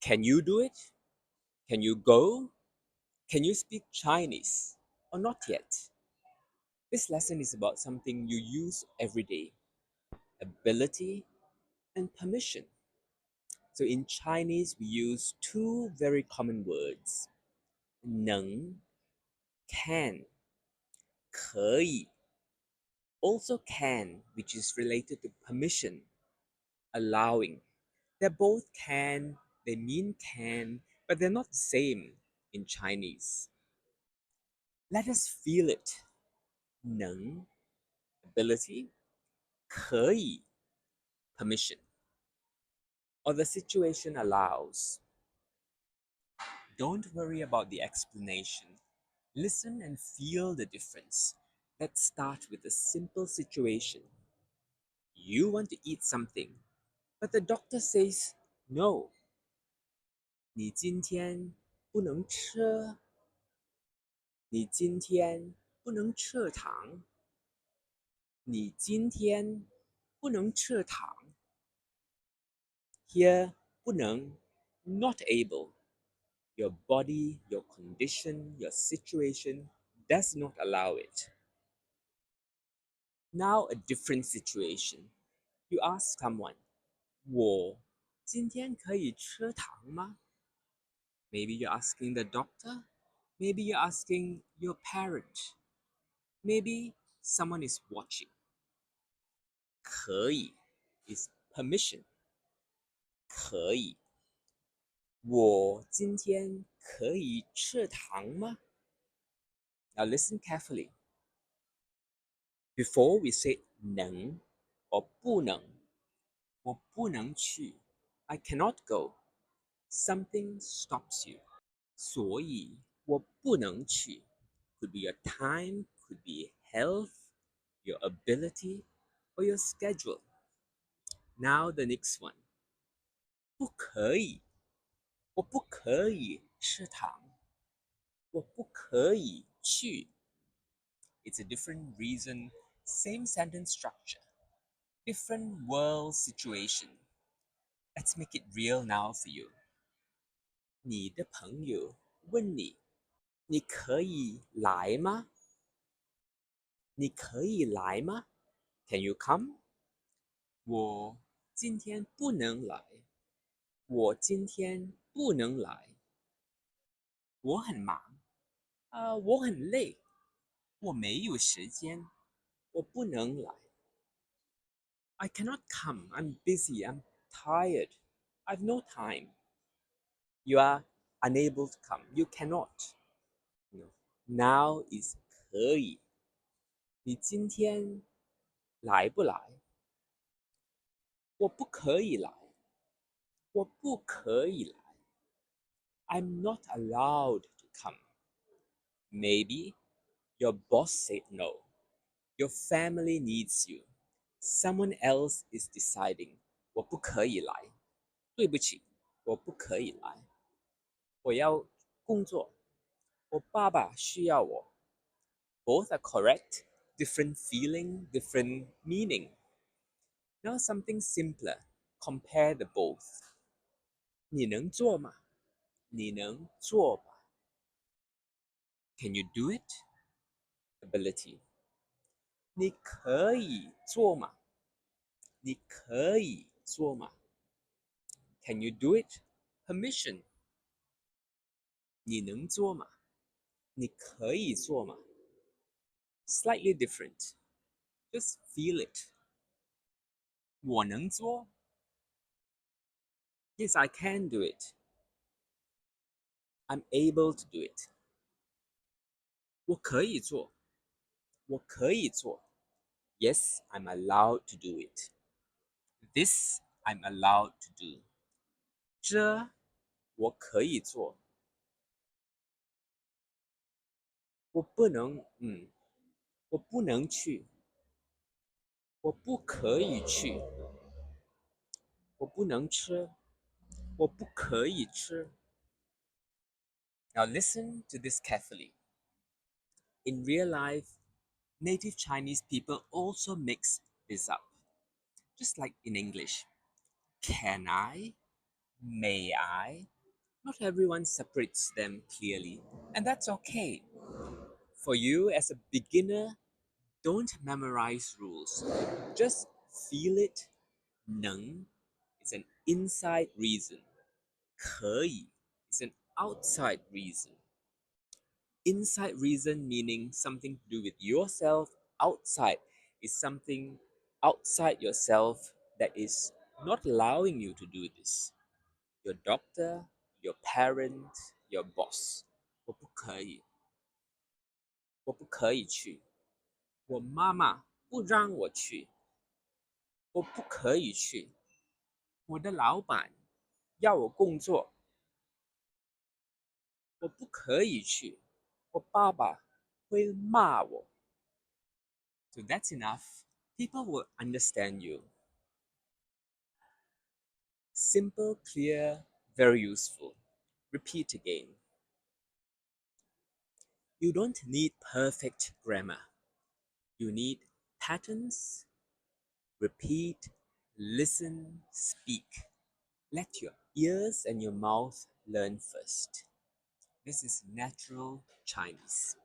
Can you do it? Can you go? Can you speak Chinese? Or not yet? This lesson is about something you use every day: ability and permission. So in Chinese, we use two very common words: 能, can, 可以. Also can, which is related to permission, allowing. They're both can, they mean can, but they're not the same in Chinese. Let us feel it. 能, ability, 可以, permission, or the situation allows. Don't worry about the explanation. Listen and feel the difference. Let's start with a simple situation. You want to eat something, but the doctor says no. 你今天不能吃，你今天不能吃糖，你今天不能吃糖。Here, 不能, not able. Your body, your condition, your situation does not allow it. Now a different situation. You ask someone, 我今天可以吃糖吗? Maybe you're asking the doctor. Maybe you're asking your parent. Maybe someone is watching. 可以 is permission. 可以。我今天可以吃糖吗? Now listen carefully. Before we say 能 or 不能, 我不能去, I cannot go. Something stops you. 所以我不能去 could be your time, could be health, your ability, or your schedule. Now the next one. 不可以，我不可以吃糖，我不可以去. It's a different reason, same sentence structure, different world situation. Let's make it real now for you. 你的朋友问你，你可以来吗？你可以来吗？ Can you come? 我今天不能来，我今天不能来。我很忙，我很累，我没有时间，我不能来。I cannot come. I'm busy. I'm tired. I've no time. You are unable to come. You cannot. No. Now is 可以。你今天来不来？我不可以来。我不可以来。I'm not allowed to come. Maybe your boss said no. Your family needs you. Someone else is deciding. 我不可以来。对不起，我不可以来。我要工作。我爸爸需要我。Both are correct. Different feeling, different meaning. Now something simpler. Compare the both. 你能做吗？你能做吗？ Can you do it? Ability. 你可以做吗？你可以做吗？ Can you do it? Permission. 你能做吗？你可以做吗？ Slightly different. Just feel it. 我能做 Yes, I can do it. I'm able to do it. 我可以做我可以做 Yes, I'm allowed to do it. This, I'm allowed to do. 这我可以做我不能我不能去我不可以去我不能吃我不可以吃 Now listen to this carefully. In real life, native Chinese people also mix this up. Just like in English. Can I? May I? Not everyone separates them clearly, and that's okay. For you as a beginner, don't memorize rules. Just feel it. 能 is an inside reason. 可以 is an outside reason. Inside reason meaning something to do with yourself. Outside is something outside yourself that is not allowing you to do this. Your doctor, your parent, your boss. 我不可以去，我妈妈不让我去，我不可以去。我的老板要我工作，我不可以去，我爸爸会骂我。So that's enough. People will understand you. Simple, clear, very useful. Repeat again. You don't need perfect grammar. You need patterns. Repeat, listen, speak. Let your ears and your mouth learn first. This is natural Chinese.